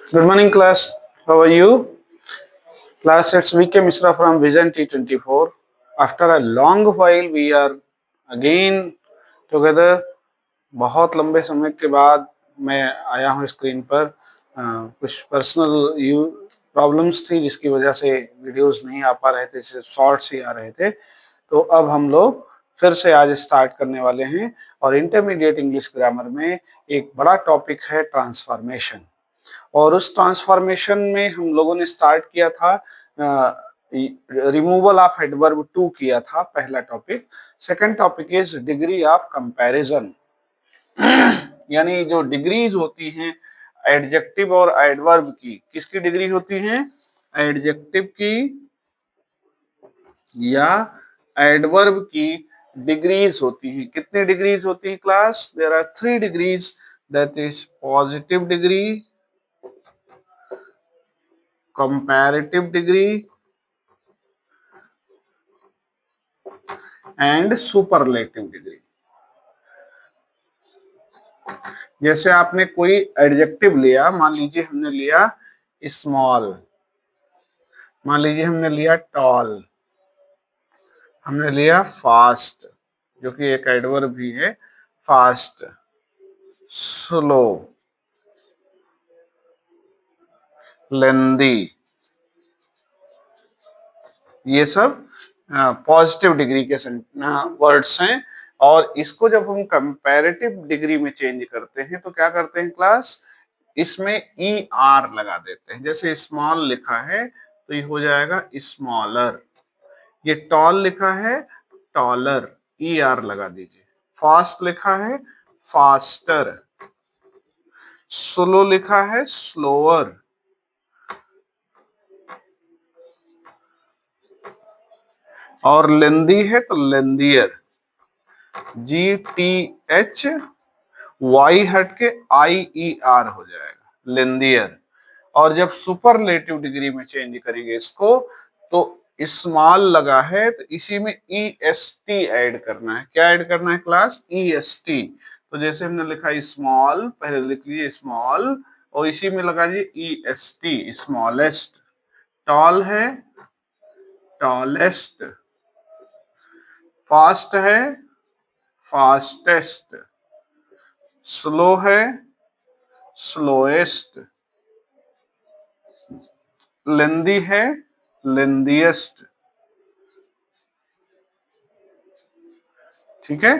Good morning, class. How are you? Class, it's VK Mishra from Vision T24. After a long while, we are again together. बहुत लंबे समय के बाद मैं आया हूँ स्क्रीन पर। कुछ पर्सनल यू प्रॉब्लम्स थी जिसकी वजह से वीडियोस नहीं आ पा रहे थे, शॉर्ट्स ही आ रहे थे। तो अब हम लोग फिर से आज स्टार्ट करने वाले हैं और इंटरमीडिएट इंग्लिश ग्रामर में एक बड़ा टॉपिक है ट्रांसफॉर्मेशन। और उस ट्रांसफॉर्मेशन में हम लोगों ने स्टार्ट किया था, रिमूवल ऑफ एडवर्ब टू किया था पहला topic. Second topic is degree of comparison, यानी जो डिग्रीज होती हैं एडजेक्टिव और एडवर्ब की, किसकी डिग्री होती हैं? एडजेक्टिव की या एडवर्ब की डिग्रीज होती हैं। कितनी डिग्रीज होती हैं class? There are 3 degrees, that is positive degree, comparative degree and superlative degree. जैसे आपने कोई एडजेक्टिव लिया, मान लीजिए हमने लिया स्मॉल, मान लीजिए हमने लिया टॉल, हमने लिया फास्ट जो कि एक एडवर्ब भी है, फास्ट, स्लो, लेंदी, ये सब पॉजिटिव डिग्री के वर्ड्स हैं। और इसको जब हम कंपैरेटिव डिग्री में चेंज करते हैं तो क्या करते हैं क्लास? इसमें ई आर लगा देते हैं। जैसे स्मॉल लिखा है तो ये हो जाएगा स्मॉलर, ये टॉल लिखा है टॉलर, ई आर लगा दीजिए। फास्ट लिखा है फास्टर, स्लो लिखा है स्लोअर, और लेंदी है तो लेंदियर, जी टी एच वाई हट के आई ई आर हो जाएगा, लेंदियर। और जब सुपरलेटिव डिग्री में चेंज करेंगे इसको तो स्मॉल लगा है तो इसी में ई एस टी ऐड करना है। क्या ऐड करना है क्लास? ई एस टी। तो जैसे हमने लिखा स्मॉल, पहले लिख लीजिए स्मॉल और इसी में लगा दीजिए E S T, smallest. Tall है टॉलेस्ट, फास्ट है फास्टेस्ट, स्लो है स्लोएस्ट, लेंदी है लेंदीएस्ट। ठीक है,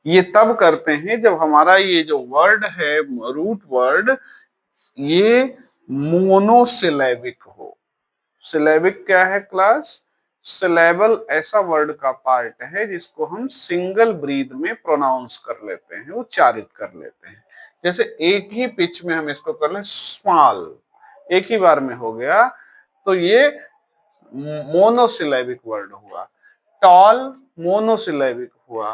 ये तब करते हैं जब हमारा ये जो वर्ड है रूट वर्ड ये मोनोसिलेबिक हो। सिलेबिक क्या है क्लास? सिलेबल ऐसा वर्ड का पार्ट है जिसको हम सिंगल ब्रीथ में प्रोनाउंस कर लेते हैं, उच्चारित कर लेते हैं। जैसे एक ही पिच में हम इसको कर ले स्मॉल, एक ही बार में हो गया तो ये मोनोसिलेबिक वर्ड हुआ। टॉल मोनोसिलेबिक हुआ,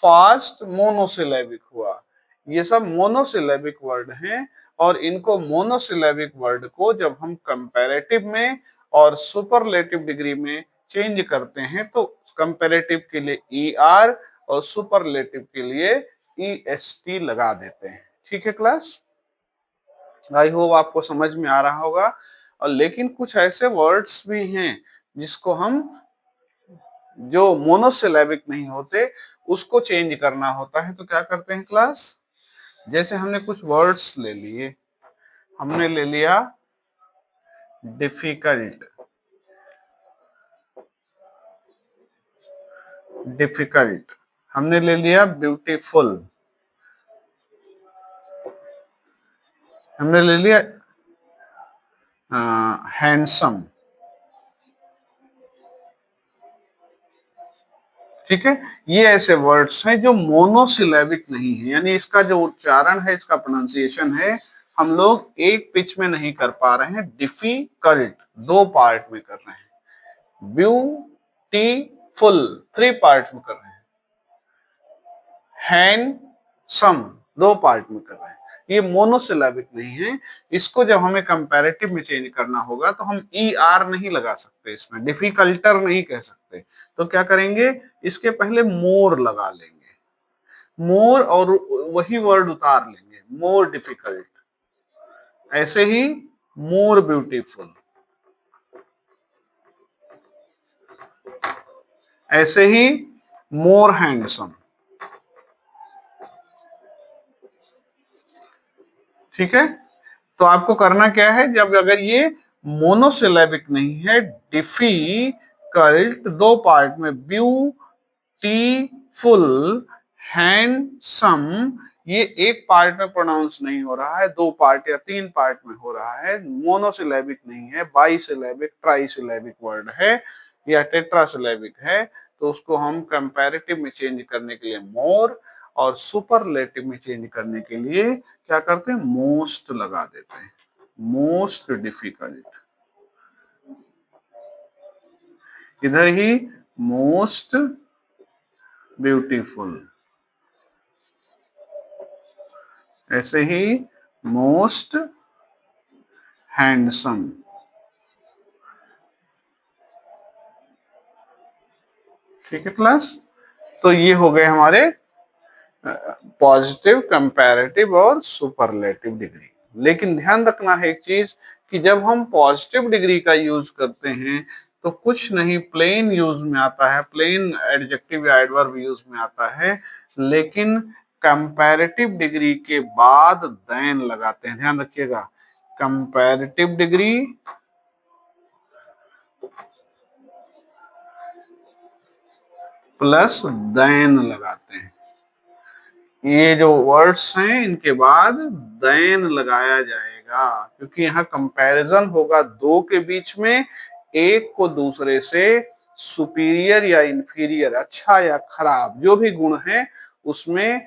फास्ट मोनोसिलेबिक हुआ। ये सब मोनोसिलेबिक वर्ड हैं और इनको मोनोसिलेबिक वर्ड को जब हम कंपैरेटिव में और सुपरलेटिव डिग्री में चेंज करते हैं तो कंपैरेटिव के लिए ई आर और सुपरलेटिव के लिए ई एस टी लगा देते हैं। ठीक है क्लास, आई होप आपको समझ में आ रहा होगा। और लेकिन कुछ ऐसे वर्ड्स भी हैं जिसको हम, जो मोनोसिलेबिक नहीं होते, उसको चेंज करना होता है तो क्या करते हैं क्लास? जैसे हमने कुछ वर्ड्स ले लिए, हमने ले लिया डिफिकल्ट, डिफिकल्ट, हमने ले लिया ब्यूटीफुल, हमने ले लिया हैंडसम। ठीक है, ये ऐसे वर्ड्स हैं जो मोनोसिलेबिक नहीं है, यानी इसका जो उच्चारण है, इसका प्रोनाउंसिएशन है, हम लोग एक पिच में नहीं कर पा रहे हैं। डिफिकल्ट 2 पार्ट में कर रहे हैं, ब्यूटीफुल 3 पार्ट में कर रहे हैं, हैंडसम 2 पार्ट में कर रहे हैं। ये मोनोसिलेबिक नहीं है। इसको जब हमें कंपैरेटिव में चेंज करना होगा तो हम ई आर नहीं लगा सकते, इसमें डिफिकल्टर नहीं कह सकते। तो क्या करेंगे, इसके पहले मोर लगा लेंगे, मोर, और वही वर्ड उतार लेंगे, मोर डिफिकल्ट। ऐसे ही मोर ब्यूटीफुल, ऐसे ही मोर हैंडसम। ठीक है, तो आपको करना क्या है, जब अगर ये मोनोसिलेबिक नहीं है, डिफिकल्ट दो पार्ट में, ब्यूटीफुल, हैंडसम, ये एक पार्ट में प्रोनाउंस नहीं हो रहा है, दो पार्ट या तीन पार्ट में हो रहा है, मोनोसिलेबिक नहीं है, बाईसिलेबिक, ट्राईसिलेबिक वर्ड है या टेट्रासिलेबिक है, तो उसको हम कंपैरेटिव में चेंज करने के लिए मोर और सुपरलेटिव में चेंज करने के लिए क्या करते हैं, मोस्ट लगा देते हैं, मोस्ट डिफिकल्ट, इधर ही मोस्ट ब्यूटीफुल, ऐसे ही मोस्ट हैंडसम। ठीक है क्लास, तो ये हो गए हमारे पॉजिटिव, कंपैरेटिव और सुपरलेटिव डिग्री। लेकिन ध्यान रखना है एक चीज कि जब हम पॉजिटिव डिग्री का यूज करते हैं तो कुछ नहीं प्लेन यूज में आता है, प्लेन एडजेक्टिव या एडवर्ब यूज में आता है, लेकिन कंपैरेटिव डिग्री के बाद देन लगाते हैं। ध्यान रखिएगा, कंपैरेटिव डिग्री प्लस देन लगाते हैं। ये जो वर्ड्स हैं इनके बाद देन लगाया जाएगा, क्योंकि यहाँ कंपैरिजन होगा दो के बीच में, एक को दूसरे से सुपीरियर या इंफीरियर, अच्छा या खराब, जो भी गुण है उसमें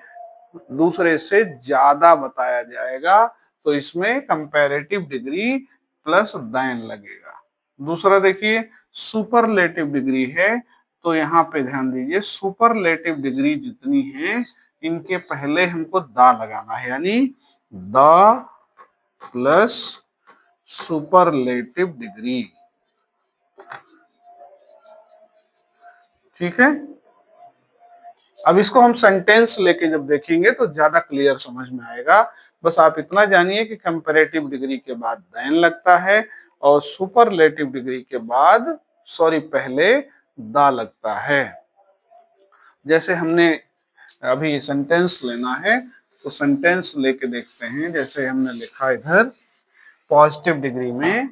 दूसरे से ज्यादा बताया जाएगा, तो इसमें कंपैरेटिव डिग्री प्लस देन लगेगा। दूसरा देखिए, सुपरलेटिव डिग्री है, तो यहाँ पे ध्यान दीजिए, सुपरलेटिव डिग्री जितनी है इनके पहले हमको दा लगाना है, यानी द प्लस सुपरलेटिव डिग्री। ठीक है, अब इसको हम सेंटेंस लेके जब देखेंगे तो ज्यादा क्लियर समझ में आएगा। बस आप इतना जानिए कि कंपैरेटिव डिग्री के बाद देन लगता है और सुपरलेटिव डिग्री के बाद, सॉरी, पहले दा लगता है। जैसे हमने अभी सेंटेंस लेना है, तो सेंटेंस लेके देखते हैं। जैसे हमने लिखा इधर पॉजिटिव डिग्री में,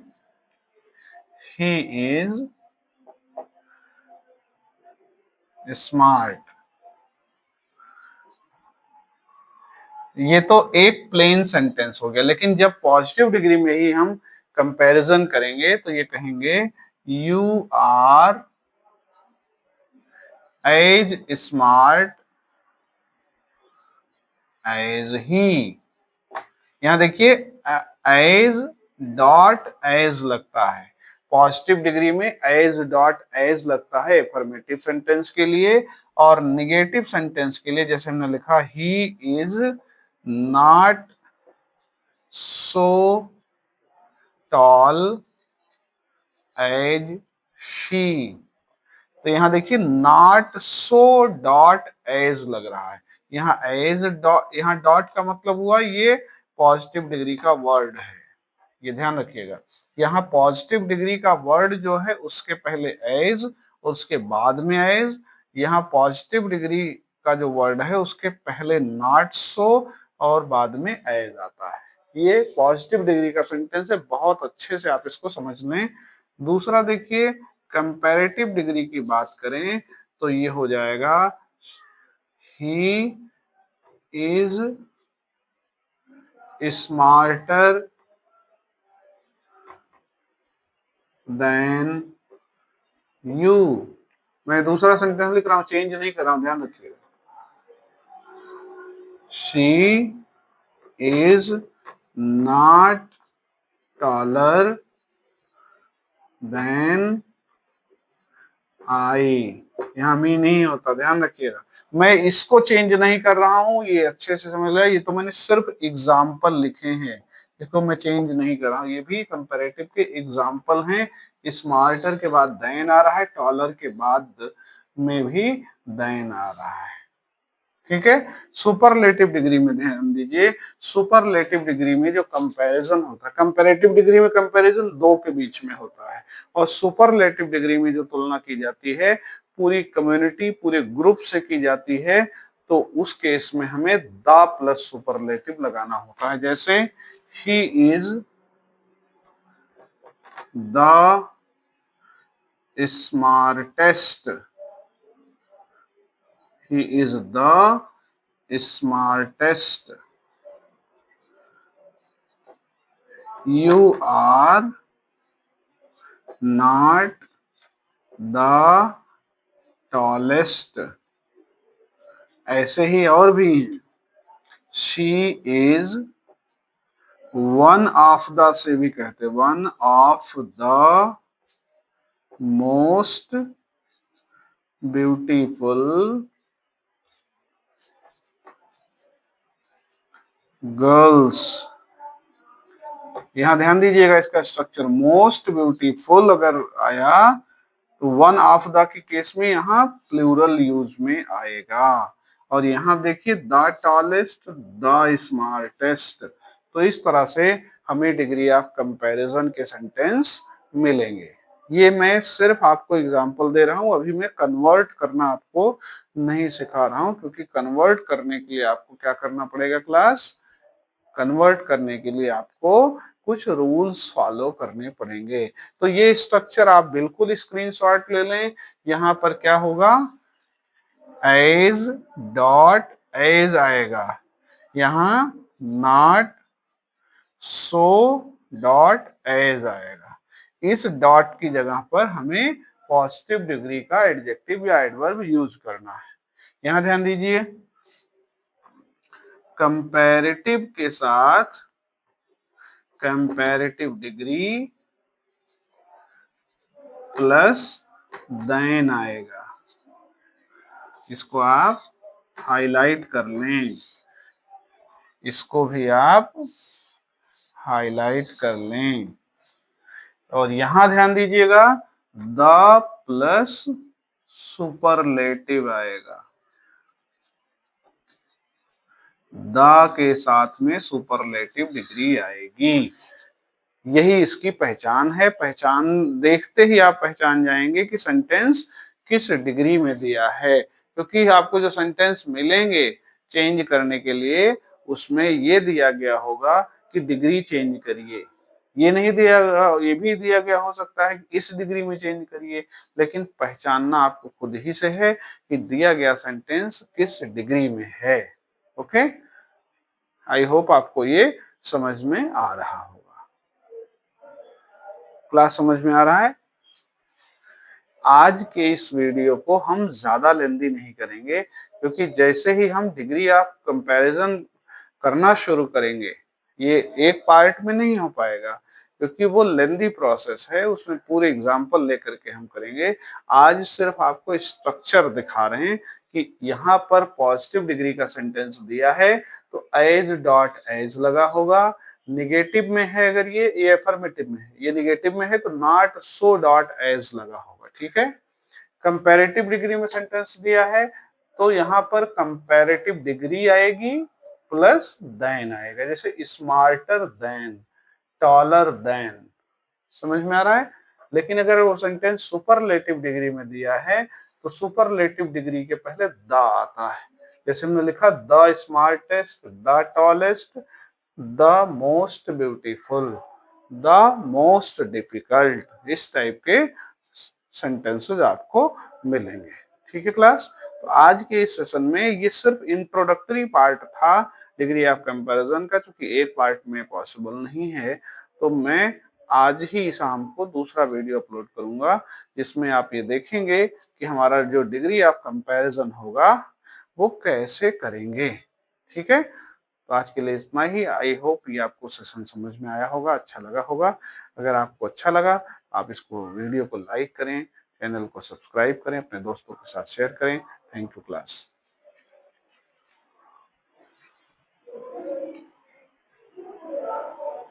ही इज स्मार्ट, ये तो एक प्लेन सेंटेंस हो गया। लेकिन जब पॉजिटिव डिग्री में ही हम कंपैरिजन करेंगे तो ये कहेंगे you are as smart as he. यहां देखिए एज डॉट एज लगता है, पॉजिटिव डिग्री में एज डॉट एज लगता है अफर्मेटिव सेंटेंस के लिए, और निगेटिव सेंटेंस के लिए जैसे हमने लिखा he is not so tall as she, तो यहां देखिए नॉट सो डॉट एज लग रहा है, यहाँ एज डॉट, यहाँ डॉट का मतलब हुआ ये पॉजिटिव डिग्री का वर्ड है, ये ध्यान रखिएगा। यहाँ पॉजिटिव डिग्री का वर्ड जो है उसके पहले एज, उसके बाद में एज, यहाँ पॉजिटिव डिग्री का जो वर्ड है उसके पहले नॉट सो और बाद में एज आता है। ये पॉजिटिव डिग्री का सेंटेंस है, बहुत अच्छे से आप इसको समझ लें। दूसरा देखिए, कंपैरेटिव डिग्री की बात करें तो ये हो जाएगा he is smarter than you. मैं दूसरा सेंटेंस लिख रहा हूं, चेंज नहीं कर रहा हूं, ध्यान रखिएगा। She is not taller than I, यहाँ मी नहीं होता, ध्यान रखिएगा। मैं इसको चेंज नहीं कर रहा हूं, ये अच्छे से समझ लिया, ये तो मैंने सिर्फ एग्जाम्पल लिखे हैं, इसको मैं चेंज नहीं कर रहा हूं। ये भी कंपैरेटिव के एग्जाम्पल हैं। स्मार्टर के बाद देन आ रहा है, टॉलर के बाद में भी देन आ रहा है। ठीक है। सुपरलेटिव डिग्री में ध्यान दीजिए, सुपरलेटिव डिग्री में जो कंपैरिजन होता है, कंपैरेटिव डिग्री में कंपैरिजन दो के बीच में होता है, और सुपरलेटिव डिग्री में जो तुलना की जाती है पूरी कम्युनिटी, पूरे ग्रुप से की जाती है, तो उस केस में हमें द प्लस सुपरलेटिव लगाना होता है। जैसे he is the smartest, he is the smartest, you are not the tallest, ऐसे ही और भी हैं, she is one of the, से भी कहते one of the most beautiful girls. यहां ध्यान दीजिएगा, इसका स्ट्रक्चर मोस्ट ब्यूटीफुल अगर आया तो वन ऑफ द के केस में यहाँ प्लूरल यूज में आएगा, और यहाँ देखिए द टॉलेस्ट, द स्मार्टेस्ट। तो इस तरह से हमें डिग्री ऑफ कंपैरिजन के सेंटेंस मिलेंगे। ये मैं सिर्फ आपको एग्जांपल दे रहा हूं, अभी मैं कन्वर्ट करना आपको नहीं सिखा रहा हूं, क्योंकि कन्वर्ट करने के लिए आपको क्या करना पड़ेगा क्लास, कन्वर्ट करने के लिए आपको कुछ रूल्स फॉलो करने पड़ेंगे। तो ये स्ट्रक्चर आप बिल्कुल स्क्रीनशॉट ले लें। यहाँ पर क्या होगा, एज डॉट एज आएगा, यहाँ नॉट सो डॉट एज आएगा। इस डॉट की जगह पर हमें पॉजिटिव डिग्री का एडजेक्टिव या एडवर्ब यूज करना है। यहां ध्यान दीजिए, कंपैरेटिव के साथ कंपैरेटिव डिग्री प्लस देन आएगा, इसको आप हाईलाइट कर लें, इसको भी आप हाईलाइट कर लें। और यहां ध्यान दीजिएगा, द प्लस सुपरलेटिव आएगा, द के साथ में सुपरलेटिव डिग्री आएगी। यही इसकी पहचान है। पहचान देखते ही आप पहचान जाएंगे कि सेंटेंस किस डिग्री में दिया है, क्योंकि आपको जो सेंटेंस मिलेंगे चेंज करने के लिए उसमें ये दिया गया होगा कि डिग्री चेंज करिए। ये नहीं दिया, ये भी दिया गया हो सकता है कि इस डिग्री में चेंज करिए, लेकिन पहचानना आपको खुद ही से है कि दिया गया सेंटेंस किस डिग्री में है। ओके, आई होप आपको ये समझ में आ रहा होगा। क्लास समझ में आ रहा है? आज के इस वीडियो को हम ज्यादा लेंदी नहीं करेंगे, क्योंकि जैसे ही हम डिग्री ऑफ कंपैरिजन करना शुरू करेंगे, ये एक पार्ट में नहीं हो पाएगा, क्योंकि वो लेंदी प्रोसेस है, उसमें पूरे एग्जाम्पल लेकर के हम करेंगे। आज सिर्फ आपको स्ट्रक्चर दिखा रहे हैं कि यहाँ पर पॉजिटिव डिग्री का सेंटेंस दिया है तो एज डॉट एज लगा होगा, निगेटिव में है अगर ये अफर्मेटिव में है, ये निगेटिव में है तो नॉट सो डॉट एज लगा होगा। ठीक है, कंपैरेटिव डिग्री में सेंटेंस दिया है तो यहाँ पर कंपैरेटिव डिग्री आएगी प्लस देन आएगा, जैसे स्मार्टर देन, टॉलर देन। समझ में आ रहा है? लेकिन अगर वो सेंटेंस सुपरलेटिव डिग्री में दिया है तो सुपरलेटिव डिग्री के पहले द आता है, जैसे हमने लिखा the smartest, the tallest, the most beautiful, the most difficult, इस टाइप के सेंटेंसेस आपको मिलेंगे। ठीक है क्लास, तो आज के इस सेशन में ये सिर्फ इंट्रोडक्टरी पार्ट था डिग्री ऑफ कंपैरिजन का, चूंकि एक पार्ट में पॉसिबल नहीं है, तो मैं आज ही शाम को दूसरा वीडियो अपलोड करूंगा जिसमें आप ये देखेंगे कि हमारा जो डिग्री ऑफ कंपैरिजन होगा वो कैसे करेंगे। ठीक है, तो आज के लिए इतना ही। आई होप ये आपको सेशन समझ में आया होगा, अच्छा लगा होगा। अगर आपको अच्छा लगा आप इसको वीडियो को लाइक करें, चैनल को सब्सक्राइब करें, अपने दोस्तों के साथ शेयर करें। Thank you class.